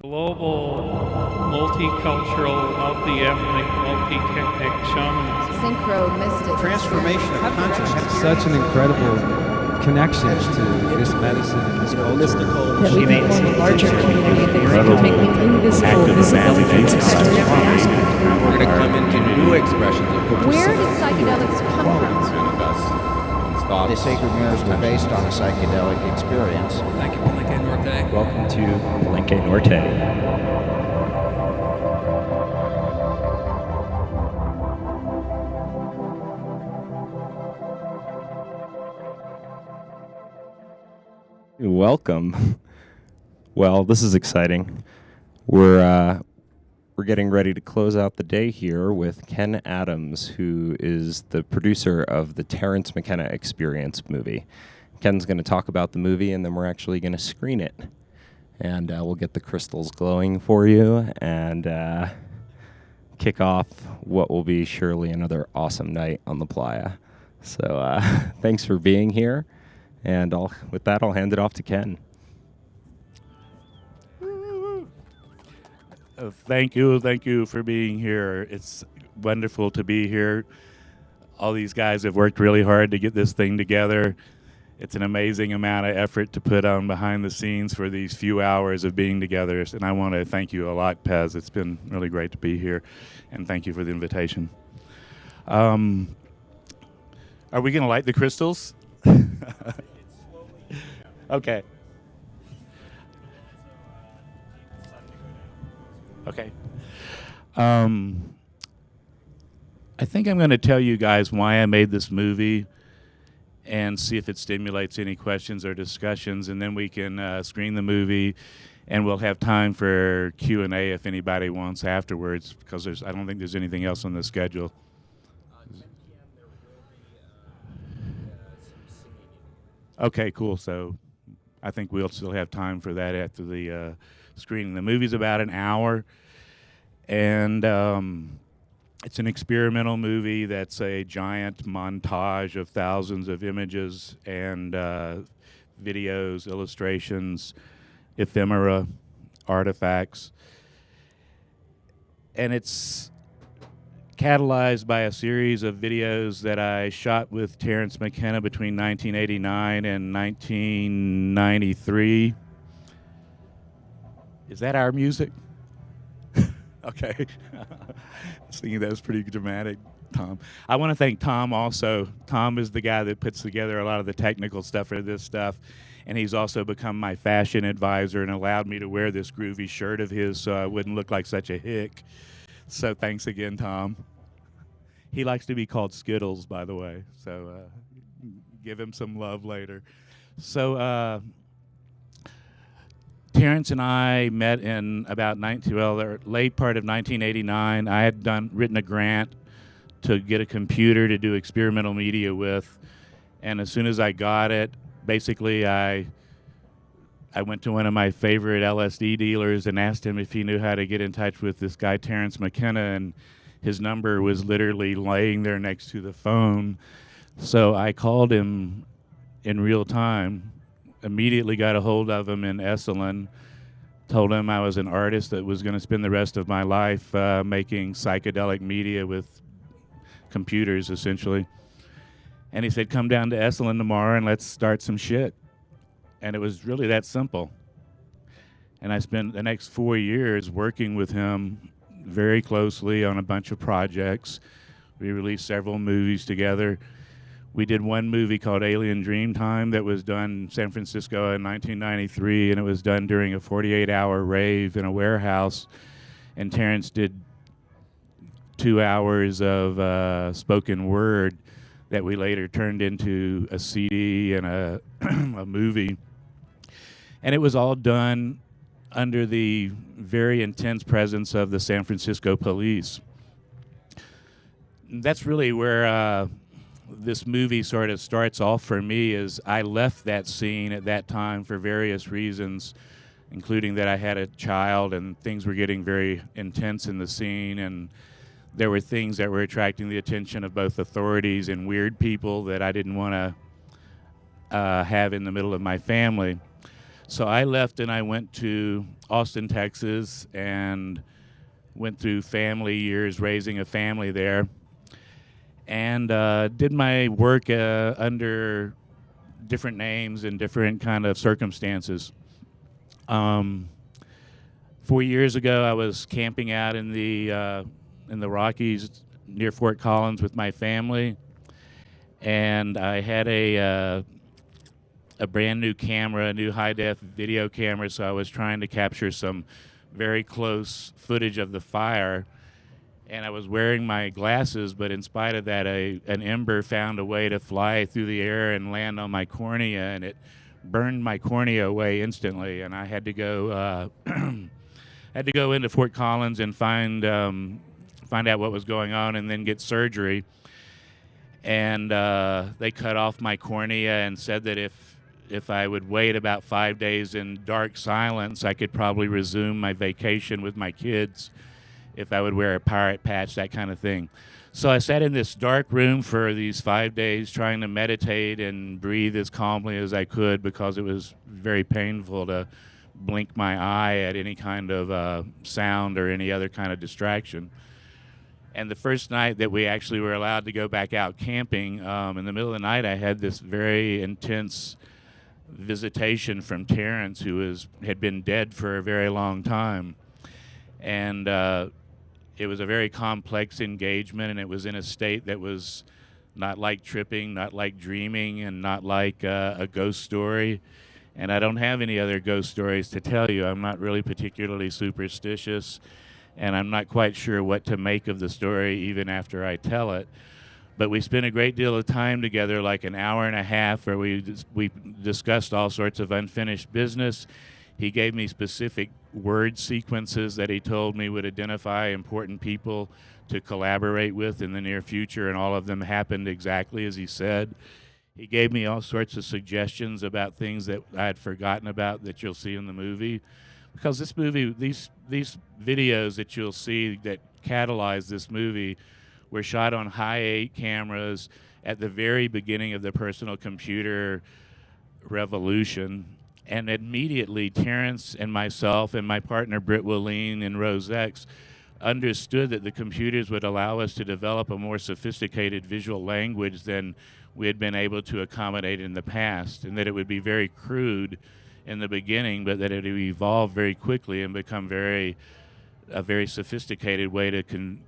global, multicultural, multi-ethnic, multi-technic shamans. Synchro mystic. Transformation of consciousness. Such an incredible connection to this medicine and this culture. Mystical. That we can form a larger community that can make the invisible visible and We're going to come into new expressions of Where did psychedelics come from? The sacred mirrors were based on a psychedelic experience. Thank you, Palenque Norte. Welcome to Palenque Norte. Welcome. Well, this is exciting. We're getting ready to close out the day here with Ken Adams, who is the producer of the Terence McKenna Experience movie. Ken's going to talk about the movie, and then we're actually going to screen it. And we'll get the crystals glowing for you and kick off what will be surely another awesome night on the playa. So thanks for being here. And with that, I'll hand it off to Ken. Thank you for being here. It's wonderful to be here. All these guys have worked really hard to get this thing together. It's an amazing amount of effort to put on behind the scenes for these few hours of being together. And I want to thank you a lot, Pez. It's been really great to be here. And thank you for the invitation. Are we going to light the crystals? Okay. Okay. I think I'm going to tell you guys why I made this movie and see if it stimulates any questions or discussions, and then we can screen the movie, and we'll have time for Q&A if anybody wants afterwards, because I don't think there's anything else on the schedule. Okay, cool. So I think we'll still have time for that after the screening. The movie's about an hour, and it's an experimental movie that's a giant montage of thousands of images and videos, illustrations, ephemera, artifacts. And it's catalyzed by a series of videos that I shot with Terence McKenna between 1989 and 1993. Is that our music? Okay. I was thinking that was pretty dramatic, Tom. I want to thank Tom also. Tom is the guy that puts together a lot of the technical stuff for this stuff, and he's also become my fashion advisor and allowed me to wear this groovy shirt of his so I wouldn't look like such a hick. So thanks again, Tom. He likes to be called Skittles, by the way, so give him some love later. So Terence and I met in about the late part of 1989. I had written a grant to get a computer to do experimental media with, and as soon as I got it, basically I went to one of my favorite LSD dealers and asked him if he knew how to get in touch with this guy Terence McKenna, and his number was literally laying there next to the phone. So I called him in real time, immediately got a hold of him in Esalen, told him I was an artist that was going to spend the rest of my life making psychedelic media with computers, essentially. And he said, come down to Esalen tomorrow and let's start some shit. And it was really that simple. And I spent the next 4 years working with him very closely on a bunch of projects. We released several movies together. We did one movie called Alien Dreamtime that was done in San Francisco in 1993, and it was done during a 48-hour rave in a warehouse. And Terence did 2 hours of spoken word that we later turned into a CD and a movie. And it was all done under the very intense presence of the San Francisco police. That's really where this movie sort of starts off for me. Is I left that scene at that time for various reasons, including that I had a child and things were getting very intense in the scene, and there were things that were attracting the attention of both authorities and weird people that I didn't want to have in the middle of my family. So I left and I went to Austin, Texas, and went through family years raising a family there, and did my work under different names and different kind of circumstances. 4 years ago, I was camping out in the Rockies near Fort Collins with my family, and I had a brand new camera, a new high-def video camera, so I was trying to capture some very close footage of the fire, and I was wearing my glasses, but in spite of that, an ember found a way to fly through the air and land on my cornea, and it burned my cornea away instantly, and I had to go into Fort Collins and find out what was going on, and then get surgery. And they cut off my cornea and said that if I would wait about 5 days in dark silence, I could probably resume my vacation with my kids if I would wear a pirate patch, that kind of thing. So I sat in this dark room for these 5 days trying to meditate and breathe as calmly as I could, because it was very painful to blink my eye at any kind of sound or any other kind of distraction. And the first night that we actually were allowed to go back out camping, in the middle of the night, I had this very intense visitation from Terence, who had been dead for a very long time. And it was a very complex engagement, and it was in a state that was not like tripping, not like dreaming, and not like a ghost story. And I don't have any other ghost stories to tell you. I'm not really particularly superstitious, and I'm not quite sure what to make of the story even after I tell it. But we spent a great deal of time together, like an hour and a half, where we discussed all sorts of unfinished business. He gave me specific word sequences that he told me would identify important people to collaborate with in the near future, and all of them happened exactly as he said. He gave me all sorts of suggestions about things that I had forgotten about that you'll see in the movie. Because this movie, these videos that you'll see that catalyze this movie were shot on high-8 cameras at the very beginning of the personal computer revolution. And immediately, Terence and myself and my partner Britt Willeen and Rose X understood that the computers would allow us to develop a more sophisticated visual language than we had been able to accommodate in the past, and that it would be very crude in the beginning, but that it would evolve very quickly and become a very sophisticated way to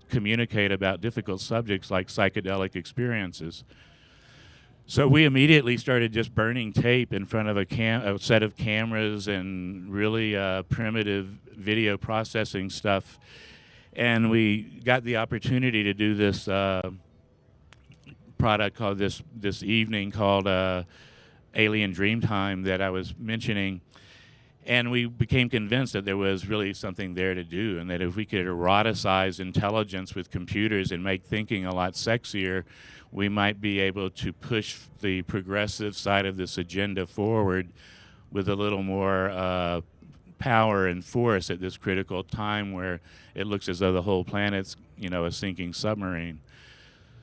communicate about difficult subjects like psychedelic experiences. So we immediately started just burning tape in front of a set of cameras and really primitive video processing stuff. And we got the opportunity to do this product called this evening called Alien Dreamtime that I was mentioning. And we became convinced that there was really something there to do, and that if we could eroticize intelligence with computers and make thinking a lot sexier, we might be able to push the progressive side of this agenda forward with a little more power and force at this critical time where it looks as though the whole planet's, a sinking submarine.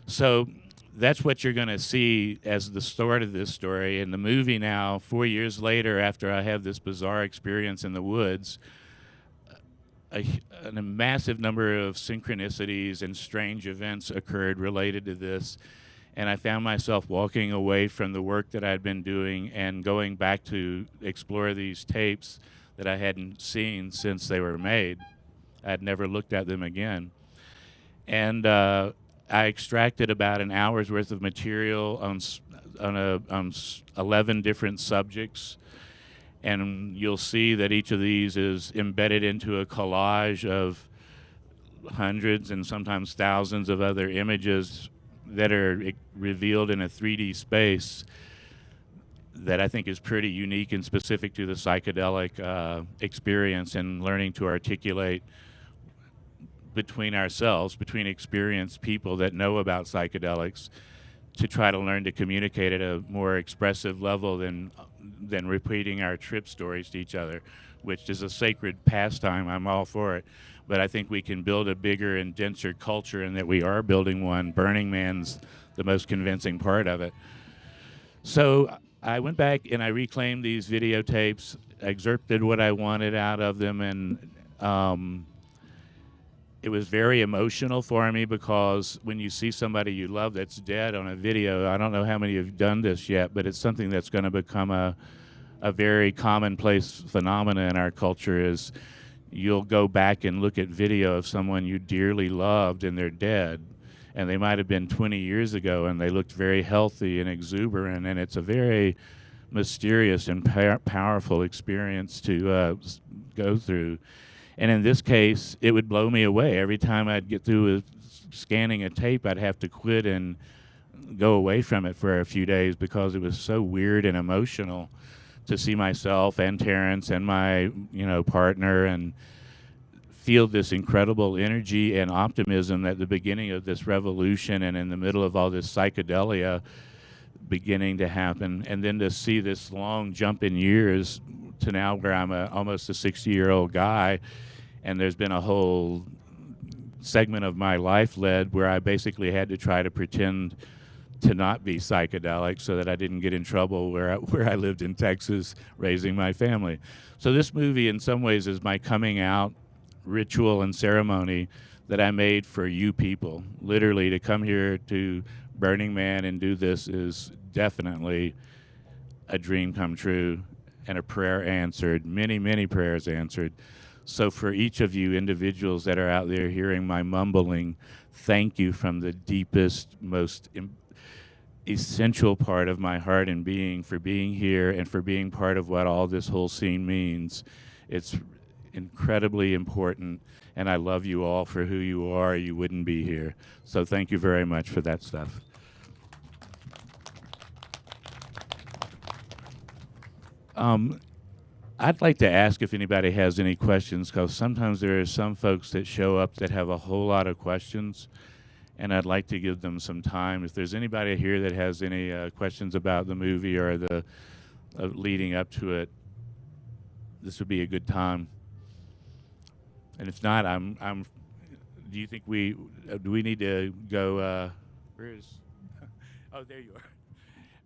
So that's what you're going to see as the start of this story. In the movie now, 4 years later, after I have this bizarre experience in the woods, a massive number of synchronicities and strange events occurred related to this. And I found myself walking away from the work that I'd been doing and going back to explore these tapes that I hadn't seen since they were made. I'd never looked at them again. And I extracted about an hour's worth of material on 11 different subjects, and you'll see that each of these is embedded into a collage of hundreds and sometimes thousands of other images that are revealed in a 3D space that I think is pretty unique and specific to the psychedelic experience, and learning to articulate between ourselves, between experienced people that know about psychedelics, to try to learn to communicate at a more expressive level than repeating our trip stories to each other, which is a sacred pastime. I'm all for it. But I think we can build a bigger and denser culture, and that we are building one. Burning Man's the most convincing part of it. So I went back and I reclaimed these videotapes excerpted what I wanted out of them, and it was very emotional for me because when you see somebody you love that's dead on a video, I don't know how many have done this yet, but it's something that's going to become a very commonplace phenomena in our culture. Is you'll go back and look at video of someone you dearly loved and they're dead, and they might have been 20 years ago and they looked very healthy and exuberant, and it's a very mysterious and powerful experience to go through. And in this case, it would blow me away. Every time I'd get through with scanning a tape, I'd have to quit and go away from it for a few days because it was so weird and emotional to see myself and Terence and my, partner and feel this incredible energy and optimism at the beginning of this revolution and in the middle of all this psychedelia beginning to happen, and then to see this long jump in years to now where I'm almost a 60-year-old guy, and there's been a whole segment of my life led where I basically had to try to pretend to not be psychedelic so that I didn't get in trouble where I lived in Texas raising my family. So this movie in some ways is my coming out ritual and ceremony that I made for you people. Literally, to come here to Burning Man and do this is definitely a dream come true and a prayer answered, many, many prayers answered. So for each of you individuals that are out there hearing my mumbling, thank you from the deepest, most essential part of my heart and being for being here and for being part of what all this whole scene means. It's incredibly important, and I love you all for who you are. You wouldn't be here. So thank you very much for that stuff. I'd like to ask if anybody has any questions, because sometimes there are some folks that show up that have a whole lot of questions, and I'd like to give them some time. If there's anybody here that has any questions about the movie or the leading up to it, this would be a good time. And if not, do you think do we need to go, where is, oh, there you are.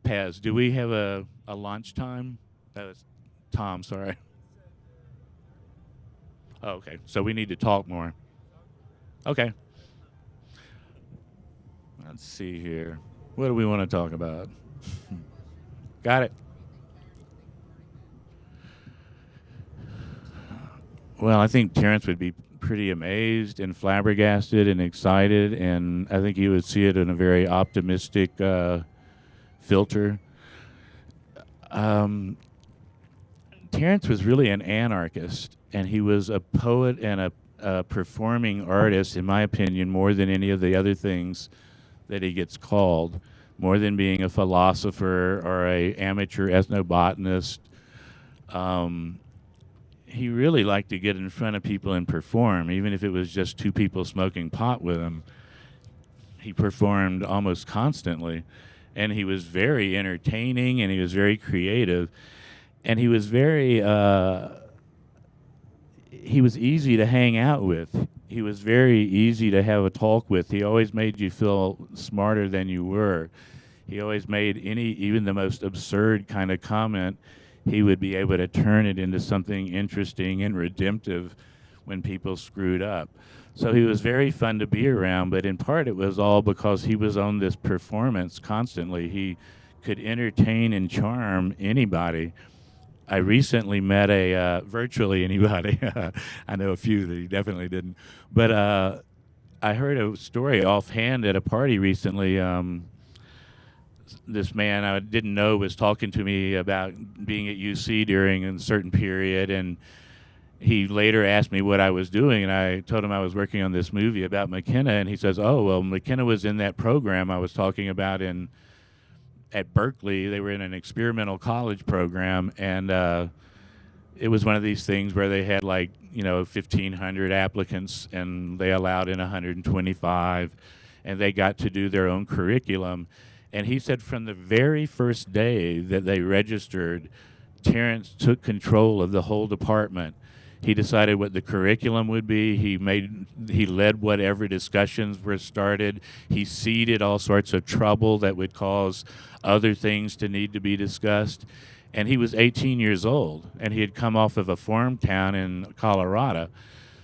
Paz, do we have a lunch time? That was Tom, sorry. Oh, okay, so we need to talk more. Okay. Let's see here. What do we want to talk about? Got it. Well, I think Terence would be pretty amazed and flabbergasted and excited, and I think he would see it in a very optimistic filter. Terence was really an anarchist, and he was a poet and a performing artist, in my opinion, more than any of the other things that he gets called, more than being a philosopher or a amateur ethnobotanist. He really liked to get in front of people and perform, even if it was just two people smoking pot with him. He performed almost constantly, and he was very entertaining, and he was very creative, and he was very he was easy to hang out with. He was very easy to have a talk with. He always made you feel smarter than you were. He always made even the most absurd kind of comment, he would be able to turn it into something interesting and redemptive when people screwed up. So he was very fun to be around, but in part it was all because he was on this performance constantly. He could entertain and charm anybody. I recently met virtually anybody. I know a few that he definitely didn't. But I heard a story offhand at a party recently. This man I didn't know was talking to me about being at UC during a certain period, and he later asked me what I was doing, and I told him I was working on this movie about McKenna, and he says, oh, well, McKenna was in that program I was talking about at Berkeley. They were in an experimental college program, and it was one of these things where they had 1,500 applicants, and they allowed in 125, and they got to do their own curriculum. And he said from the very first day that they registered, Terence took control of the whole department. He decided what the curriculum would be. He led whatever discussions were started. He seeded all sorts of trouble that would cause other things to need to be discussed. And he was 18 years old, and he had come off of a farm town in Colorado.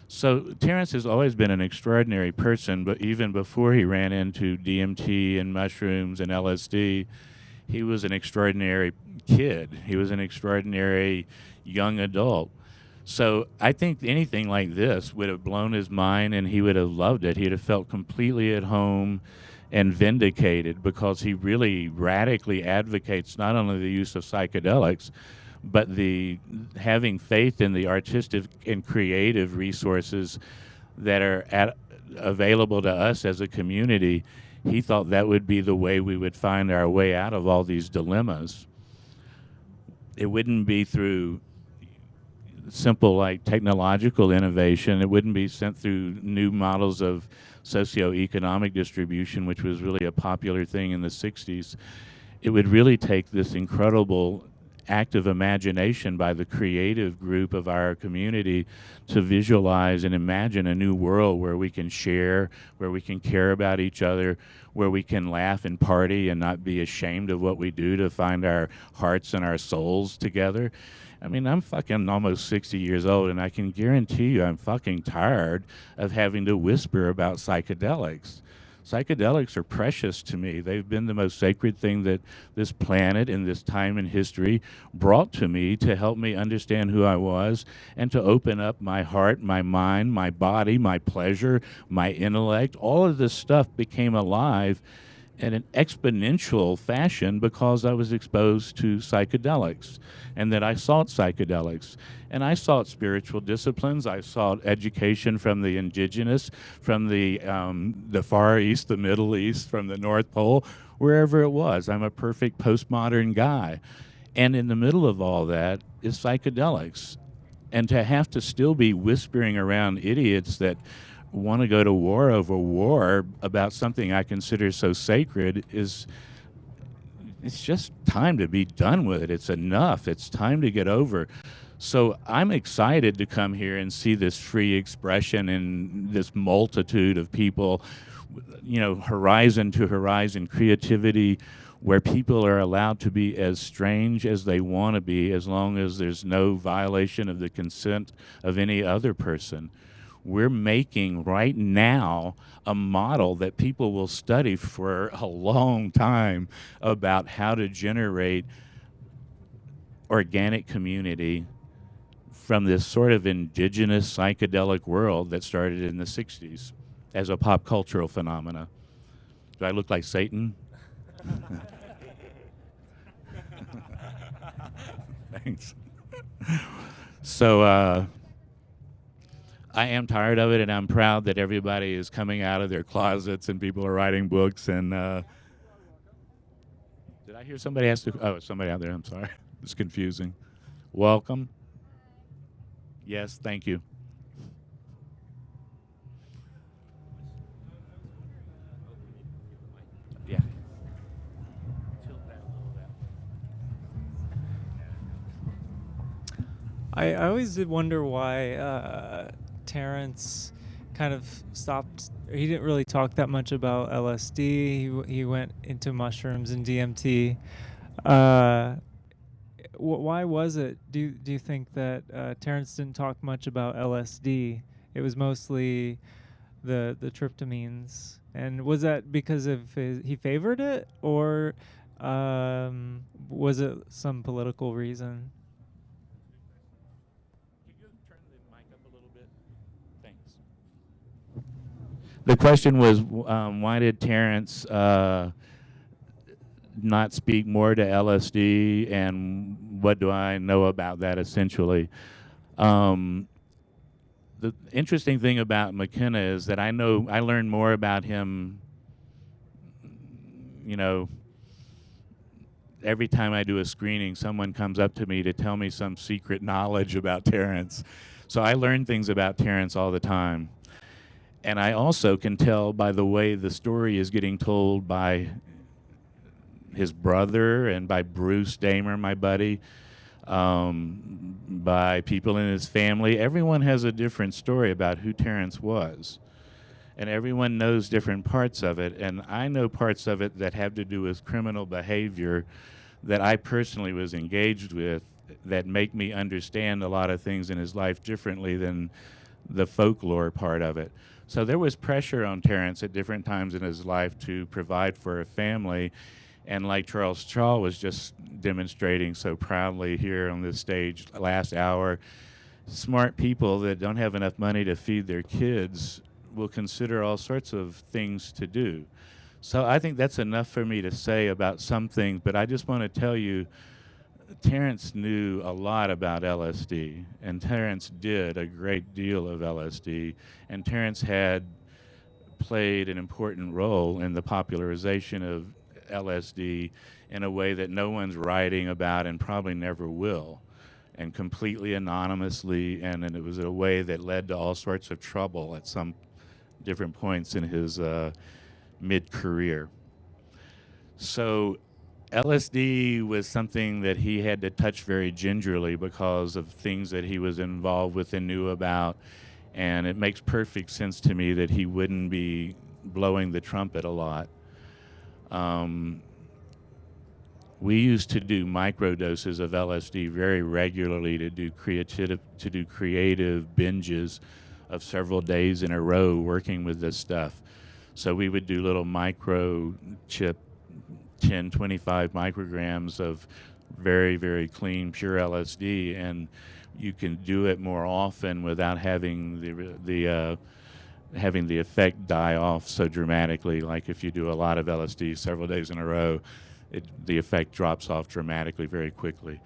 So Terence has always been an extraordinary person, but even before he ran into DMT and mushrooms and LSD, he was an extraordinary kid. He was an extraordinary young adult. So I think anything like this would have blown his mind, and he would have loved it. He'd have felt completely at home and vindicated, because he really radically advocates not only the use of psychedelics, but the having faith in the artistic and creative resources that are available to us as a community. He thought that would be the way we would find our way out of all these dilemmas. It wouldn't be through simple like technological innovation. It wouldn't be sent through new models of socioeconomic distribution, which was really a popular thing in the 60s. It would really take this incredible active imagination by the creative group of our community to visualize and imagine a new world where we can share, where we can care about each other, where we can laugh and party and not be ashamed of what we do, to find our hearts and our souls together. I mean, I'm fucking almost 60 years old, and I can guarantee you I'm fucking tired of having to whisper about psychedelics. Psychedelics are precious to me. They've been the most sacred thing that this planet and this time in history brought to me to help me understand who I was and to open up my heart, my mind, my body, my pleasure, my intellect. All of this stuff became alive in an exponential fashion because I was exposed to psychedelics, and that I sought psychedelics. And I sought spiritual disciplines. I sought education from the indigenous, from the Far East, the Middle East, from the North Pole, wherever it was. I'm a perfect postmodern guy. And in the middle of all that is psychedelics. And to have to still be whispering around idiots that want to go to war over war about something I consider so sacred it's just time to be done with it. It's enough. It's time to get over. So I'm excited to come here and see this free expression and this multitude of people, you know, horizon to horizon creativity, where people are allowed to be as strange as they want to be, as long as there's no violation of the consent of any other person. We're making right now a model that people will study for a long time about how to generate organic community from this sort of indigenous psychedelic world that started in the 60s as a pop cultural phenomena. Do I look like Satan? Thanks. So, I am tired of it, and I'm proud that everybody is coming out of their closets and people are writing books. And did I hear somebody ask? Oh, somebody out there. I'm sorry. It's confusing. Welcome. Yes, thank you. Yeah. I always did wonder why Terence kind of stopped. He didn't really talk that much about LSD. He went into mushrooms and DMT. Why was it? Do you think that Terence didn't talk much about LSD? It was mostly the tryptamines. And was that because of he favored it, or was it some political reason? The question was, why did Terence not speak more to LSD, and what do I know about that, essentially? The interesting thing about McKenna is that I learned more about him, you know, every time I do a screening, someone comes up to me to tell me some secret knowledge about Terence. So I learn things about Terence all the time. And I also can tell by the way the story is getting told by his brother and by Bruce Damer, my buddy, by people in his family. Everyone has a different story about who Terence was. And everyone knows different parts of it. And I know parts of it that have to do with criminal behavior that I personally was engaged with that make me understand a lot of things in his life differently than the folklore part of it. So there was pressure on Terence at different times in his life to provide for a family. And like Charles Shaw was just demonstrating so proudly here on this stage last hour, smart people that don't have enough money to feed their kids will consider all sorts of things to do. So I think that's enough for me to say about some things, but I just want to tell you, Terence knew a lot about LSD, and Terence did a great deal of LSD, and Terence had played an important role in the popularization of LSD in a way that no one's writing about and probably never will, and completely anonymously, and it was a way that led to all sorts of trouble at some different points in his mid-career. So LSD was something that he had to touch very gingerly because of things that he was involved with and knew about, and it makes perfect sense to me that he wouldn't be blowing the trumpet a lot. We used to do microdoses of LSD very regularly to do creative binges of several days in a row working with this stuff. So we would do little micro chip 10, 25 micrograms of very, very clean, pure LSD, and you can do it more often without having the effect die off so dramatically. Like if you do a lot of LSD several days in a row, the effect drops off dramatically very quickly.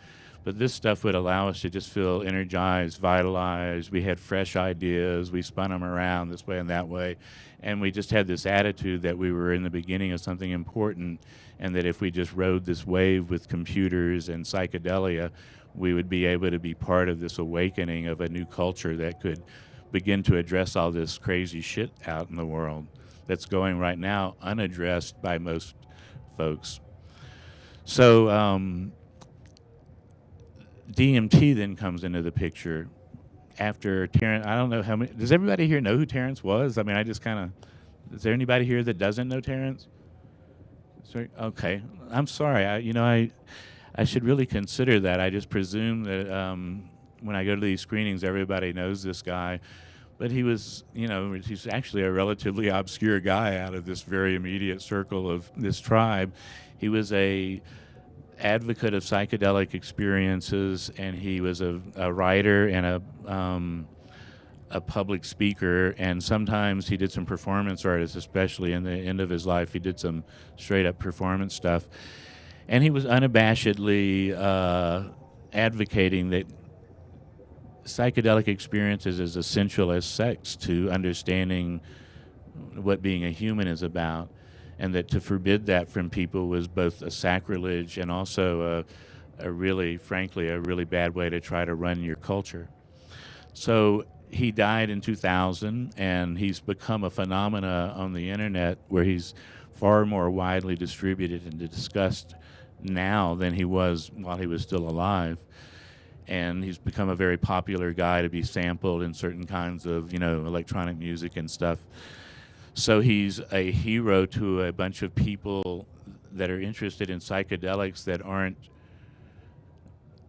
But this stuff would allow us to just feel energized, vitalized. We had fresh ideas. We spun them around this way and that way. And we just had this attitude that we were in the beginning of something important, and that if we just rode this wave with computers and psychedelia, we would be able to be part of this awakening of a new culture that could begin to address all this crazy shit out in the world that's going right now unaddressed by most folks. So DMT then comes into the picture after Terence. I don't know how many. Does everybody here know who Terence was? I mean, I just kind of. Is there anybody here that doesn't know Terence? Sorry? Okay, I'm sorry. I should really consider that. I just presume that when I go to these screenings, everybody knows this guy. But he was, he's actually a relatively obscure guy out of this very immediate circle of this tribe. He was a advocate of psychedelic experiences, and he was a writer and a public speaker, and sometimes he did some performance artists, especially in the end of his life. He did some straight-up performance stuff. And he was unabashedly advocating that psychedelic experience is as essential as sex to understanding what being a human is about, and that to forbid that from people was both a sacrilege and also a really bad way to try to run your culture. So he died in 2000, and he's become a phenomena on the internet where he's far more widely distributed and discussed now than he was while he was still alive. And he's become a very popular guy to be sampled in certain kinds of, electronic music and stuff. So he's a hero to a bunch of people that are interested in psychedelics that aren't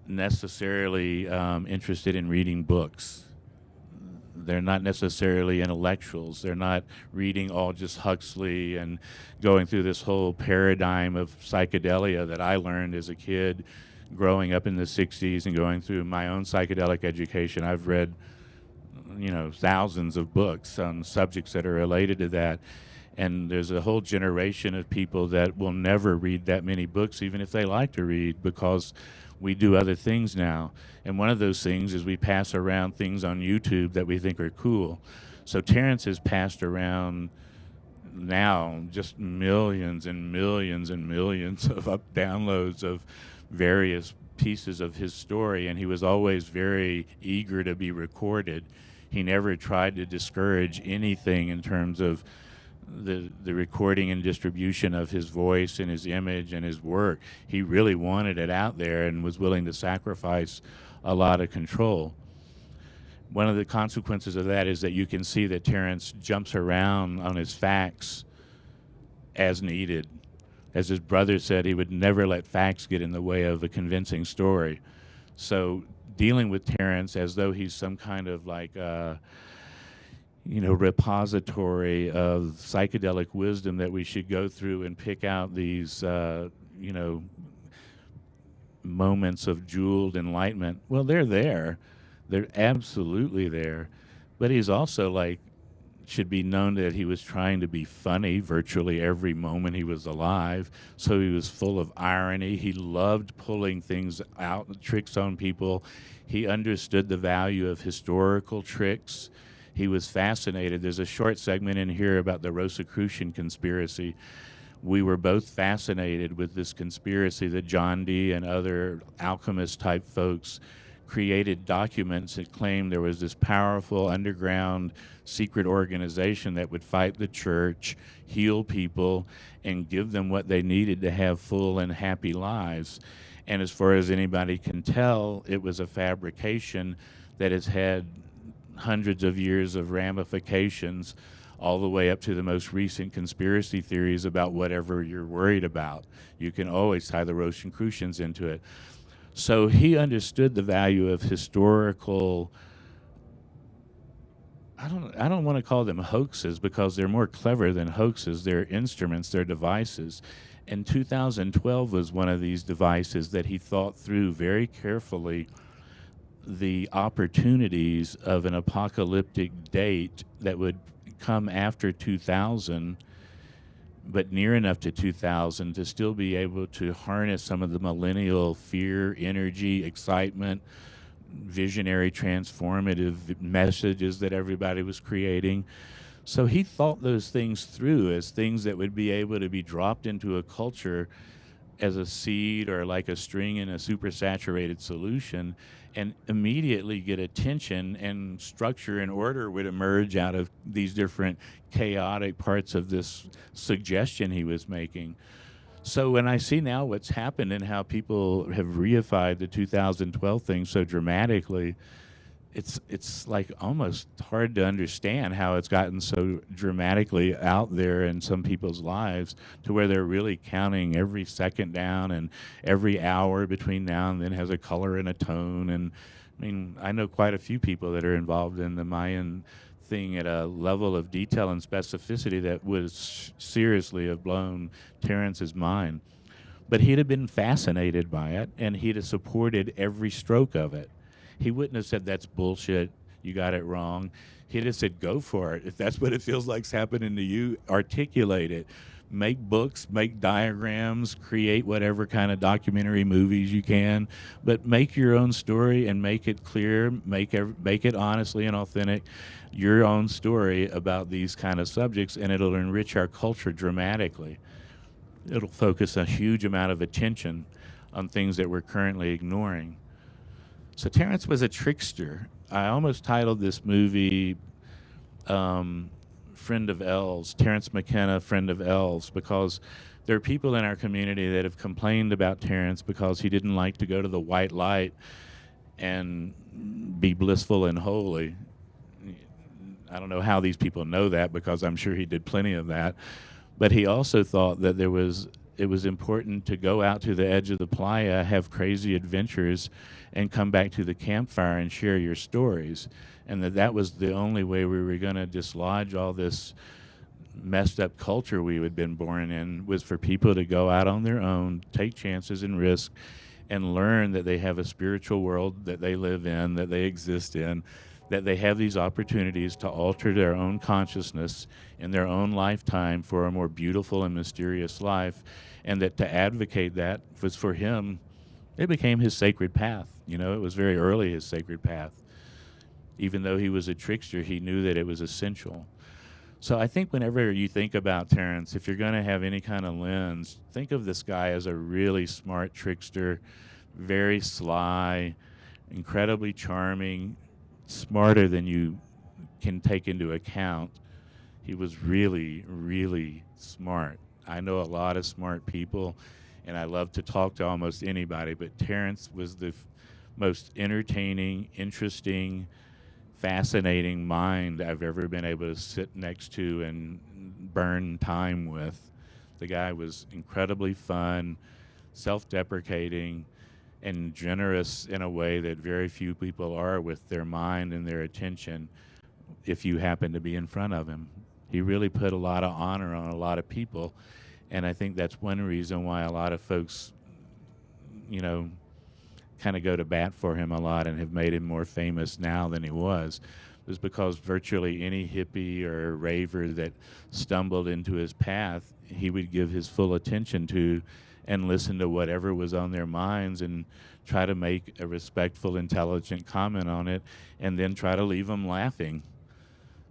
necessarily interested in reading books. They're not necessarily intellectuals. They're not reading Aldous Huxley and going through this whole paradigm of psychedelia that I learned as a kid growing up in the 60s and going through my own psychedelic education. I've read, thousands of books on subjects that are related to that. And there's a whole generation of people that will never read that many books, even if they like to read, because we do other things now. And one of those things is we pass around things on YouTube that we think are cool. So Terence has passed around now just millions and millions and millions of downloads of various pieces of his story, and he was always very eager to be recorded. He never tried to discourage anything in terms of the recording and distribution of his voice and his image and his work. He really wanted it out there and was willing to sacrifice a lot of control. One of the consequences of that is that you can see that Terence jumps around on his facts as needed. As his brother said, he would never let facts get in the way of a convincing story. So dealing with Terence as though he's some kind of like, repository of psychedelic wisdom that we should go through and pick out these, moments of jeweled enlightenment. Well, they're there. They're absolutely there. But he's also like, should be known that he was trying to be funny virtually every moment he was alive. So he was full of irony. He loved pulling things out, tricks on people. He understood the value of historical tricks. He was fascinated. There's a short segment in here about the Rosicrucian conspiracy. We were both fascinated with this conspiracy that John Dee and other alchemist-type folks created documents that claimed there was this powerful underground secret organization that would fight the church, heal people, and give them what they needed to have full and happy lives. And as far as anybody can tell, it was a fabrication that has had hundreds of years of ramifications all the way up to the most recent conspiracy theories about whatever you're worried about. You can always tie the Rosicrucians into it. So he understood the value of historical, I don't want to call them hoaxes because they're more clever than hoaxes. They're instruments, they're devices. And 2012 was one of these devices that he thought through very carefully the opportunities of an apocalyptic date that would come after 2000, but near enough to 2000 to still be able to harness some of the millennial fear, energy, excitement, visionary, transformative messages that everybody was creating. So he thought those things through as things that would be able to be dropped into a culture as a seed or like a string in a supersaturated solution, and immediately get attention, and structure and order would emerge out of these different chaotic parts of this suggestion he was making. So when I see now what's happened and how people have reified the 2012 thing so dramatically, it's like almost hard to understand how it's gotten so dramatically out there in some people's lives to where they're really counting every second down, and every hour between now and then has a color and a tone. And I mean, I know quite a few people that are involved in the Mayan thing at a level of detail and specificity that would seriously have blown Terence's mind. But he'd have been fascinated by it, and he'd have supported every stroke of it. He wouldn't have said, that's bullshit, you got it wrong. He'd have said, go for it. If that's what it feels like's happening to you, articulate it. Make books, make diagrams, create whatever kind of documentary movies you can, but make your own story and make it clear, make it honestly and authentic, your own story about these kind of subjects, and it'll enrich our culture dramatically. It'll focus a huge amount of attention on things that we're currently ignoring. So Terence was a trickster. I almost titled this movie Friend of Elves, Terence McKenna, Friend of Elves, because there are people in our community that have complained about Terence because he didn't like to go to the white light and be blissful and holy. I don't know how these people know that, because I'm sure he did plenty of that. But he also thought that it was important to go out to the edge of the playa, have crazy adventures, and come back to the campfire and share your stories. And that was the only way we were going to dislodge all this messed up culture we had been born in, was for people to go out on their own, take chances and risk, and learn that they have a spiritual world that they live in, that they exist in, that they have these opportunities to alter their own consciousness in their own lifetime for a more beautiful and mysterious life, and that to advocate that was, for him, it became his sacred path. You know, it was very early his sacred path. Even though he was a trickster, he knew that it was essential. So I think whenever you think about Terence, if you're going to have any kind of lens, think of this guy as a really smart trickster, very sly, incredibly charming, smarter than you can take into account. He was really, really smart. I know a lot of smart people, and I love to talk to almost anybody, but Terence was the most entertaining, interesting, fascinating mind I've ever been able to sit next to and burn time with. The guy was incredibly fun, self-deprecating, and generous in a way that very few people are with their mind and their attention if you happen to be in front of him. He really put a lot of honor on a lot of people, and I think that's one reason why a lot of folks, you know, kind of go to bat for him a lot and have made him more famous now than he was because virtually any hippie or raver that stumbled into his path, he would give his full attention to and listen to whatever was on their minds and try to make a respectful, intelligent comment on it, and then try to leave them laughing.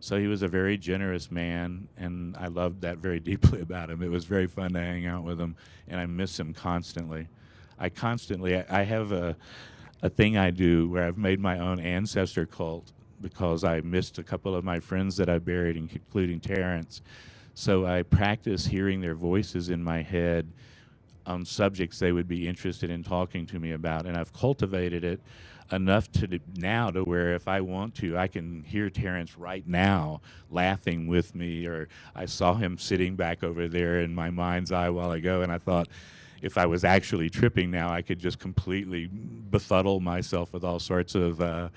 So he was a very generous man, and I loved that very deeply about him. It was very fun to hang out with him, and I miss him constantly. I have a thing I do where I've made my own ancestor cult because I missed a couple of my friends that I buried, including Terence. So I practice hearing their voices in my head on subjects they would be interested in talking to me about, and I've cultivated it enough now to where if I want to, I can hear Terence right now laughing with me, or I saw him sitting back over there in my mind's eye a while ago, and I thought if I was actually tripping now, I could just completely befuddle myself with all sorts of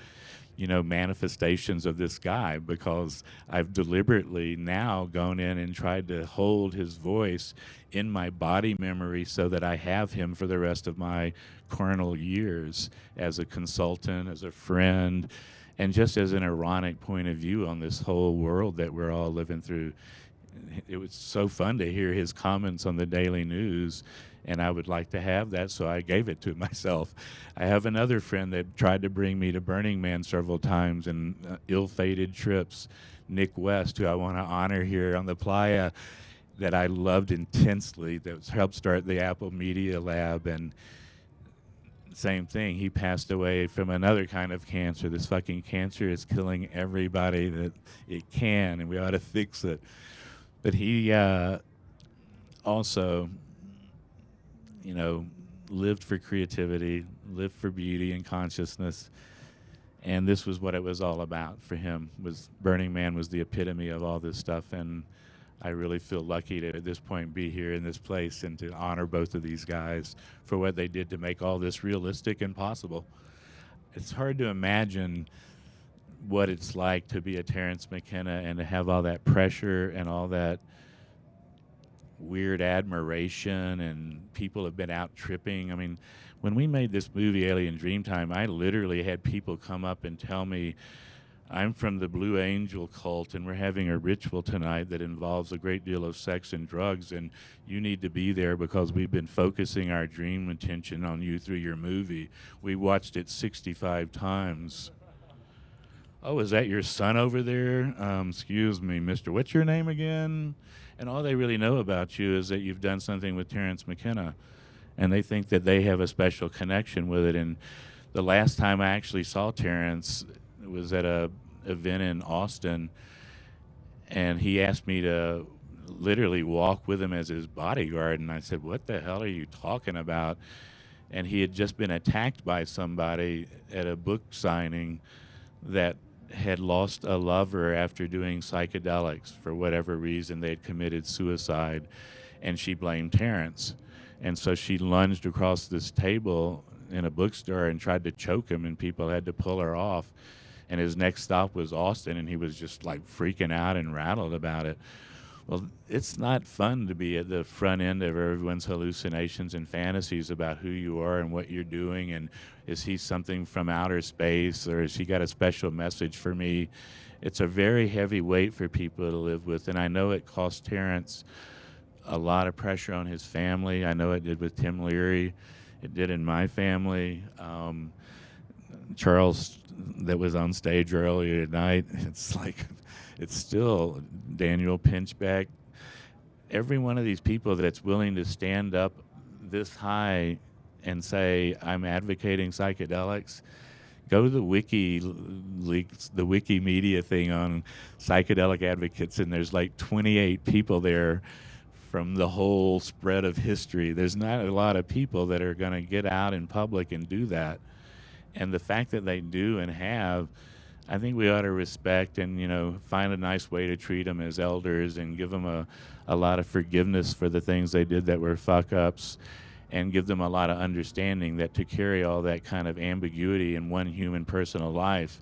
manifestations of this guy, because I've deliberately now gone in and tried to hold his voice in my body memory so that I have him for the rest of my carnal years as a consultant, as a friend, and just as an ironic point of view on this whole world that we're all living through. It was so fun to hear his comments on the daily news, and I would like to have that, so I gave it to myself. I have another friend that tried to bring me to Burning Man several times in ill-fated trips, Nick West, who I want to honor here on the playa, that I loved intensely, that helped start the Apple Media Lab, and same thing. He passed away from another kind of cancer. This fucking cancer is killing everybody that it can, and we ought to fix it. But he also, lived for creativity, lived for beauty and consciousness, and this was what it was all about for him. Burning Man was the epitome of all this stuff, and I really feel lucky to, at this point, be here in this place and to honor both of these guys for what they did to make all this realistic and possible. It's hard to imagine what it's like to be a Terence McKenna and to have all that pressure and all that weird admiration, and people have been out tripping. I mean, when we made this movie, Alien Dreamtime, I literally had people come up and tell me, I'm from the Blue Angel cult, and we're having a ritual tonight that involves a great deal of sex and drugs, and you need to be there because we've been focusing our dream attention on you through your movie. We watched it 65 times. Oh, is that your son over there? Excuse me, mister, what's your name again? And all they really know about you is that you've done something with Terence McKenna, and they think that they have a special connection with it. And the last time I actually saw Terence was at a event in Austin, and he asked me to literally walk with him as his bodyguard, and I said, what the hell are you talking about? And he had just been attacked by somebody at a book signing that had lost a lover after doing psychedelics. For whatever reason, they had committed suicide, and she blamed Terence. And so she lunged across this table in a bookstore and tried to choke him, and people had to pull her off. And his next stop was Austin, and he was just like freaking out and rattled about it. Well, it's not fun to be at the front end of everyone's hallucinations and fantasies about who you are and what you're doing, and is he something from outer space, or has he got a special message for me? It's a very heavy weight for people to live with, and I know it cost Terence a lot of pressure on his family. I know it did with Tim Leary. It did in my family. Charles, that was on stage earlier tonight, it's still Daniel Pinchbeck. Every one of these people that's willing to stand up this high and say, I'm advocating psychedelics, go to the WikiLeaks, the Wikimedia thing on psychedelic advocates, and there's like 28 people there from the whole spread of history. There's not a lot of people that are going to get out in public and do that. And the fact that they do and have, I think we ought to respect and, find a nice way to treat them as elders and give them a lot of forgiveness for the things they did that were fuck-ups, and give them a lot of understanding that to carry all that kind of ambiguity in one human personal life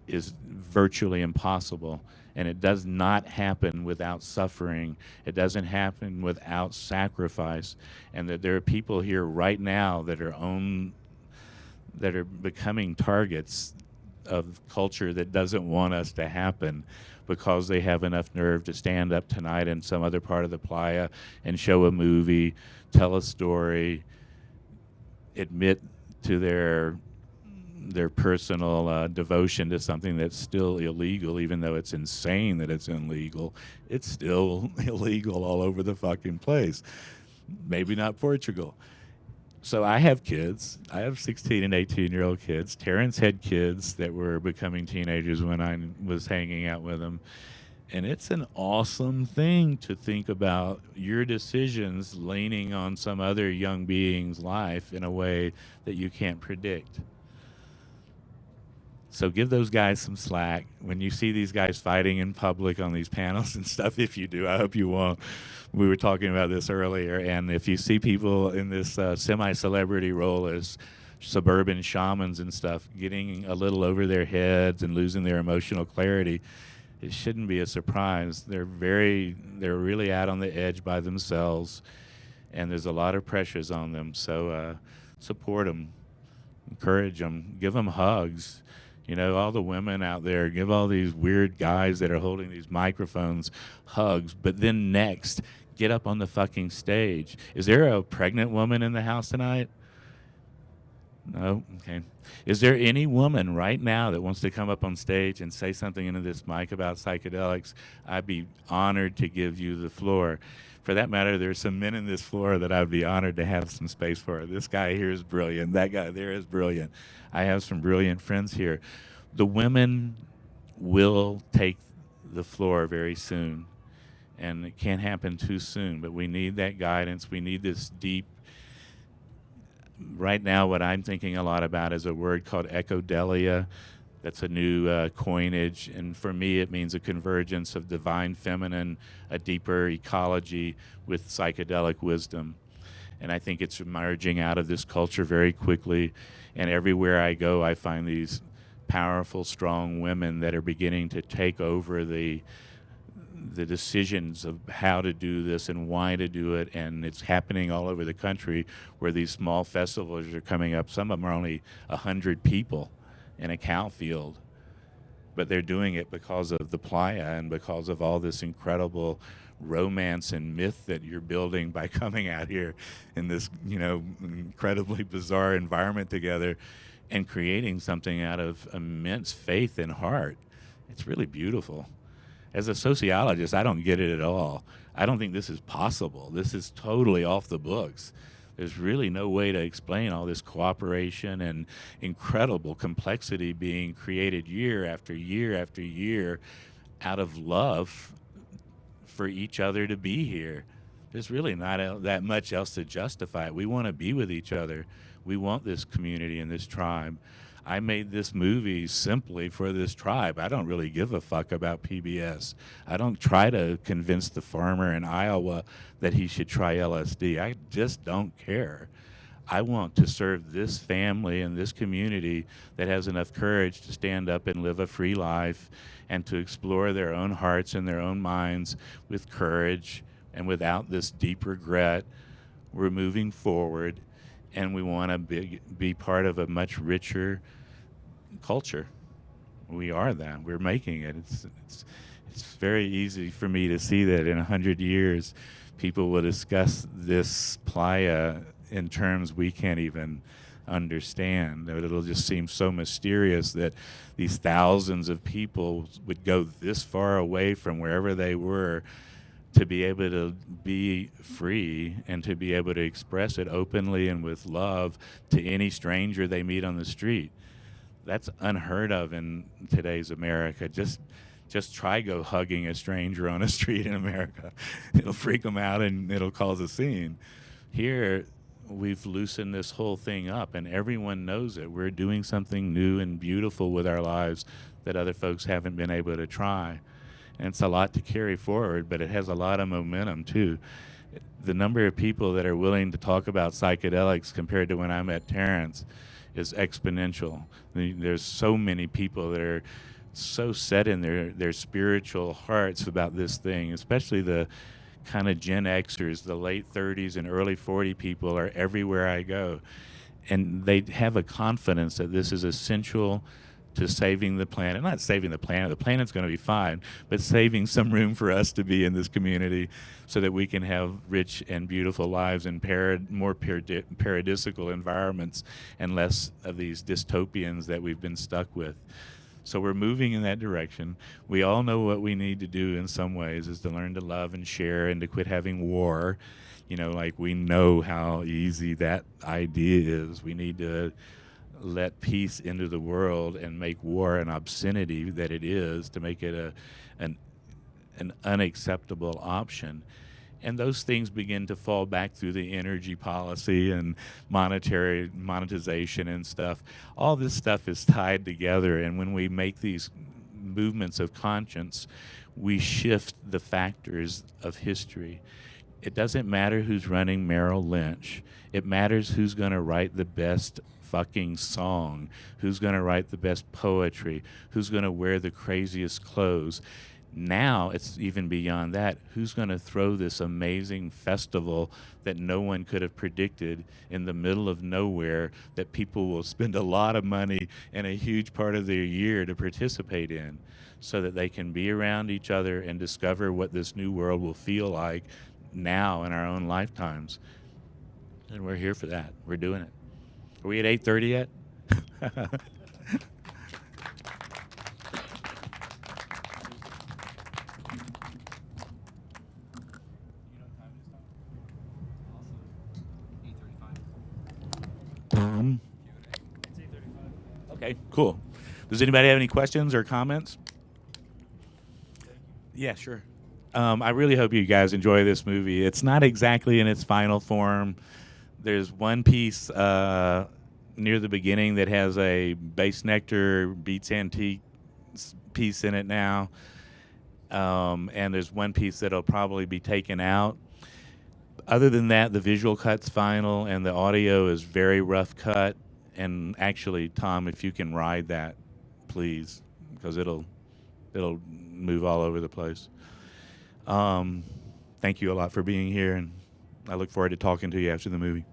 is virtually impossible. And it does not happen without suffering. It doesn't happen without sacrifice. And that there are people here right now that are becoming targets of culture that doesn't want us to happen, because they have enough nerve to stand up tonight in some other part of the playa and show a movie, tell a story, admit to their personal devotion to something that's still illegal. Even though it's insane that it's illegal, it's still illegal all over the fucking place. Maybe not Portugal. So I have kids. I have 16 and 18-year-old kids. Terence had kids that were becoming teenagers when I was hanging out with them. And it's an awesome thing to think about your decisions leaning on some other young being's life in a way that you can't predict. So give those guys some slack. When you see these guys fighting in public on these panels and stuff, if you do, I hope you won't. We were talking about this earlier, and if you see people in this semi-celebrity role as suburban shamans and stuff getting a little over their heads and losing their emotional clarity, it shouldn't be a surprise. They're really out on the edge by themselves, and there's a lot of pressures on them. So support them, encourage them, give them hugs. All the women out there, give all these weird guys that are holding these microphones hugs, but then next, get up on the fucking stage. Is there a pregnant woman in the house tonight? No? Okay. Is there any woman right now that wants to come up on stage and say something into this mic about psychedelics? I'd be honored to give you the floor. For that matter, there's some men in this floor that I'd be honored to have some space for. This guy here is brilliant. That guy there is brilliant. I have some brilliant friends here. The women will take the floor very soon, and it can't happen too soon, but we need that guidance. We need this deep. Right now, what I'm thinking a lot about is a word called echodelia. That's a new coinage, and for me it means a convergence of divine feminine, a deeper ecology with psychedelic wisdom. And I think it's emerging out of this culture very quickly, and everywhere I go I find these powerful, strong women that are beginning to take over the decisions of how to do this and why to do it, and it's happening all over the country where these small festivals are coming up. Some of them are only 100 people in a cow field, but they're doing it because of the playa and because of all this incredible romance and myth that you're building by coming out here in this incredibly bizarre environment together and creating something out of immense faith and heart. It's really beautiful. As a sociologist, I don't get it at all. I don't think this is possible. This is totally off the books. There's really no way to explain all this cooperation and incredible complexity being created year after year after year out of love for each other to be here. There's really not that much else to justify it. We want to be with each other. We want this community and this tribe. I made this movie simply for this tribe. I don't really give a fuck about PBS. I don't try to convince the farmer in Iowa that he should try LSD. I just don't care. I want to serve this family and this community that has enough courage to stand up and live a free life and to explore their own hearts and their own minds with courage and without this deep regret. We're moving forward, and we want to be part of a much richer culture. We are that. We're making it. It's very easy for me to see that in 100 years, people will discuss this playa in terms we can't even understand. It'll just seem so mysterious that these thousands of people would go this far away from wherever they were to be able to be free and to be able to express it openly and with love to any stranger they meet on the street. That's unheard of in today's America. Just try go hugging a stranger on a street in America. It'll freak them out and it'll cause a scene. Here, we've loosened this whole thing up, and everyone knows it. We're doing something new and beautiful with our lives that other folks haven't been able to try. And it's a lot to carry forward, but it has a lot of momentum too. The number of people that are willing to talk about psychedelics compared to when I met Terence is exponential. There's so many people that are so set in their spiritual hearts about this thing, especially the kind of Gen Xers, the late 30s and early 40 people are everywhere I go. And they have a confidence that this is essential to saving the planet. Not saving the planet's going to be fine, but saving some room for us to be in this community so that we can have rich and beautiful lives in more paradisical environments and less of these dystopians that we've been stuck with. So we're moving in that direction. We all know what we need to do in some ways is to learn to love and share and to quit having war. You know, like we know how easy that idea is. We need to let peace into the world and make war an obscenity that it is, to make it an unacceptable option. And those things begin to fall back through the energy policy and monetization and stuff. All this stuff is tied together, and when we make these movements of conscience, we shift the factors of history. It doesn't matter who's running Merrill Lynch. It matters who's going to write the best fucking song, who's going to write the best poetry, who's going to wear the craziest clothes. Now it's even beyond that. Who's going to throw this amazing festival that no one could have predicted in the middle of nowhere that people will spend a lot of money and a huge part of their year to participate in, so that they can be around each other and discover what this new world will feel like now in our own lifetimes. And we're here for that. We're doing it. Are we at 8:30 yet? Okay, cool. Does anybody have any questions or comments? Yeah, sure. I really hope you guys enjoy this movie. It's not exactly in its final form. There's one piece near the beginning that has a Bass Nectar Beats Antique piece in it now. And there's one piece that'll probably be taken out. Other than that, the visual cut's final, and the audio is very rough cut. And actually, Tom, if you can ride that, please, because it'll move all over the place. Thank you a lot for being here, and I look forward to talking to you after the movie.